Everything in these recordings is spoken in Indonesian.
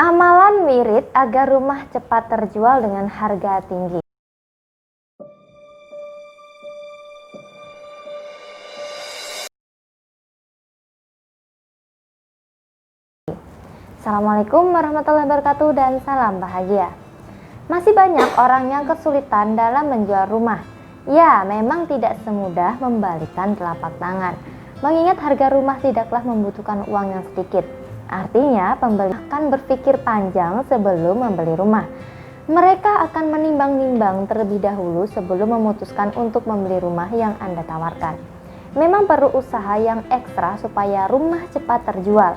Amalan wirid agar rumah cepat terjual dengan harga tinggi. Assalamualaikum warahmatullahi wabarakatuh dan salam bahagia. Masih banyak orang yang kesulitan dalam menjual rumah. Ya, memang tidak semudah membalikan telapak tangan. Mengingat harga rumah tidaklah membutuhkan uang yang sedikit. Artinya, pembeli akan berpikir panjang sebelum membeli rumah. Mereka akan menimbang-nimbang terlebih dahulu sebelum memutuskan untuk membeli rumah yang Anda tawarkan. Memang perlu usaha yang ekstra supaya rumah cepat terjual.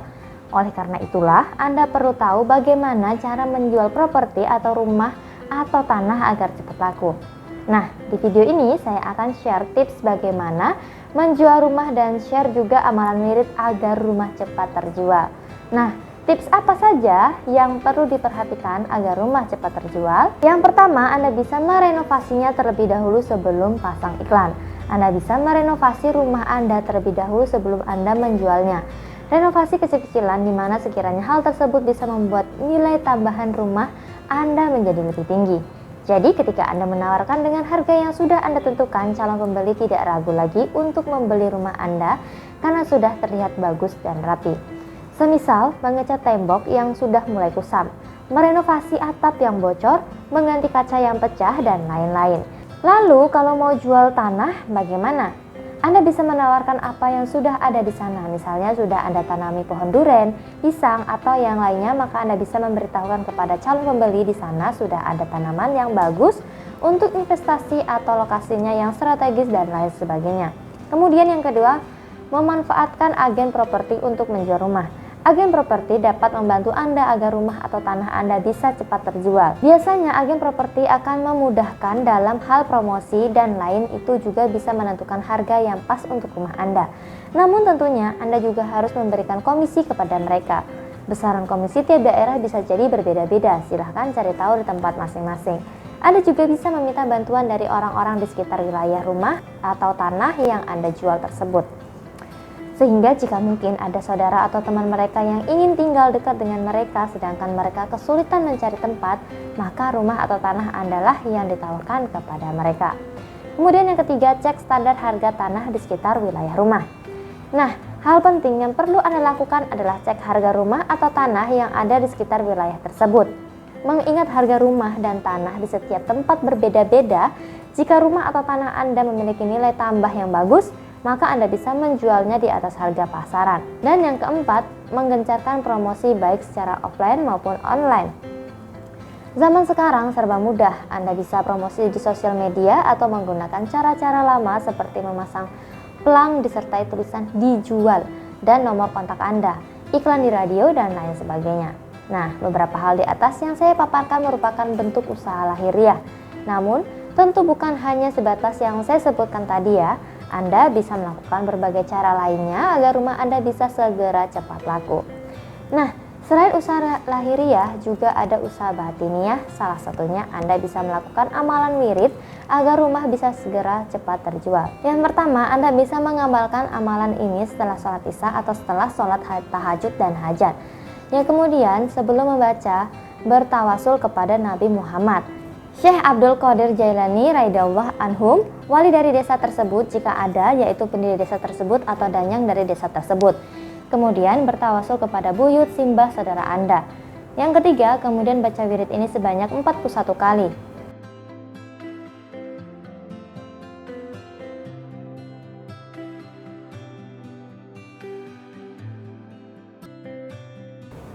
Oleh karena itulah, Anda perlu tahu bagaimana cara menjual properti atau rumah atau tanah agar cepat laku. Nah, di video ini saya akan share tips bagaimana menjual rumah dan share juga amalan wirid agar rumah cepat terjual. Nah, tips apa saja yang perlu diperhatikan agar rumah cepat terjual? Yang pertama, Anda bisa merenovasinya terlebih dahulu sebelum pasang iklan. Anda bisa merenovasi rumah Anda terlebih dahulu sebelum Anda menjualnya. Renovasi kecil-kecilan di mana sekiranya hal tersebut bisa membuat nilai tambahan rumah Anda menjadi lebih tinggi. Jadi ketika Anda menawarkan dengan harga yang sudah Anda tentukan, calon pembeli tidak ragu lagi untuk membeli rumah Anda karena sudah terlihat bagus dan rapi. Semisal mengecat tembok yang sudah mulai kusam, merenovasi atap yang bocor, mengganti kaca yang pecah, dan lain-lain. Lalu kalau mau jual tanah bagaimana? Anda bisa menawarkan apa yang sudah ada di sana, misalnya sudah Anda tanami pohon duren, pisang, atau yang lainnya, maka Anda bisa memberitahukan kepada calon pembeli di sana sudah ada tanaman yang bagus untuk investasi atau lokasinya yang strategis dan lain sebagainya. Kemudian yang kedua, memanfaatkan agen properti untuk menjual rumah. Agen properti dapat membantu Anda agar rumah atau tanah Anda bisa cepat terjual. Biasanya agen properti akan memudahkan dalam hal promosi dan lain, itu juga bisa menentukan harga yang pas untuk rumah Anda. Namun tentunya Anda juga harus memberikan komisi kepada mereka. Besaran komisi tiap daerah bisa jadi berbeda-beda, silahkan cari tahu di tempat masing-masing. Anda juga bisa meminta bantuan dari orang-orang di sekitar wilayah rumah atau tanah yang Anda jual tersebut. Sehingga jika mungkin ada saudara atau teman mereka yang ingin tinggal dekat dengan mereka sedangkan mereka kesulitan mencari tempat, maka rumah atau tanah Anda lah yang ditawarkan kepada mereka. Kemudian yang ketiga, cek standar harga tanah di sekitar wilayah rumah. Nah, hal penting yang perlu Anda lakukan adalah cek harga rumah atau tanah yang ada di sekitar wilayah tersebut. Mengingat harga rumah dan tanah di setiap tempat berbeda-beda, jika rumah atau tanah Anda memiliki nilai tambah yang bagus, maka Anda bisa menjualnya di atas harga pasaran. Dan yang keempat, menggencarkan promosi baik secara offline maupun online. Zaman sekarang serba mudah, Anda bisa promosi di sosial media atau menggunakan cara-cara lama seperti memasang pelang disertai tulisan dijual dan nomor kontak Anda, iklan di radio, dan lain sebagainya. Nah, beberapa hal di atas yang saya paparkan merupakan bentuk usaha lahiriah. Namun, tentu bukan hanya sebatas yang saya sebutkan tadi ya. Anda bisa melakukan berbagai cara lainnya agar rumah Anda bisa segera cepat laku. Nah, selain usaha lahiriah, juga ada usaha batiniah. Salah satunya Anda bisa melakukan amalan wirid agar rumah bisa segera cepat terjual. Yang pertama, Anda bisa mengamalkan amalan ini setelah sholat isya atau setelah sholat tahajud dan hajat. Yang kemudian, sebelum membaca, bertawasul kepada Nabi Muhammad, Syekh Abdul Qadir Jailani radhiyallahu anhum, wali dari desa tersebut jika ada, yaitu pendiri desa tersebut atau danyang dari desa tersebut. Kemudian bertawasul kepada buyut simbah saudara Anda. Yang ketiga, kemudian baca wirid ini sebanyak 41 kali.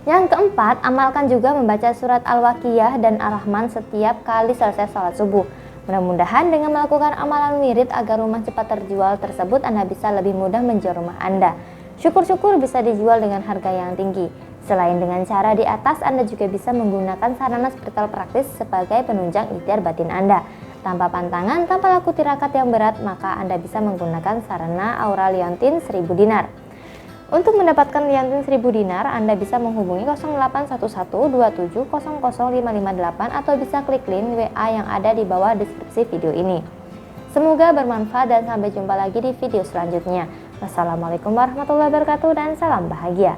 Yang keempat, amalkan juga membaca surat Al-Waqiah dan Ar-Rahman setiap kali selesai sholat subuh. Mudah-mudahan dengan melakukan amalan wirid agar rumah cepat terjual tersebut, Anda bisa lebih mudah menjual rumah Anda. Syukur-syukur bisa dijual dengan harga yang tinggi. Selain dengan cara di atas, Anda juga bisa menggunakan sarana spiritual praktis sebagai penunjang ikhtiar batin Anda. Tanpa pantangan, tanpa laku tirakat yang berat, maka Anda bisa menggunakan sarana aura liontin 1000 dinar. Untuk mendapatkan liontin 1000 dinar, Anda bisa menghubungi 081127000558 atau bisa klik link WA yang ada di bawah deskripsi video ini. Semoga bermanfaat dan sampai jumpa lagi di video selanjutnya. Wassalamualaikum warahmatullahi wabarakatuh dan salam bahagia.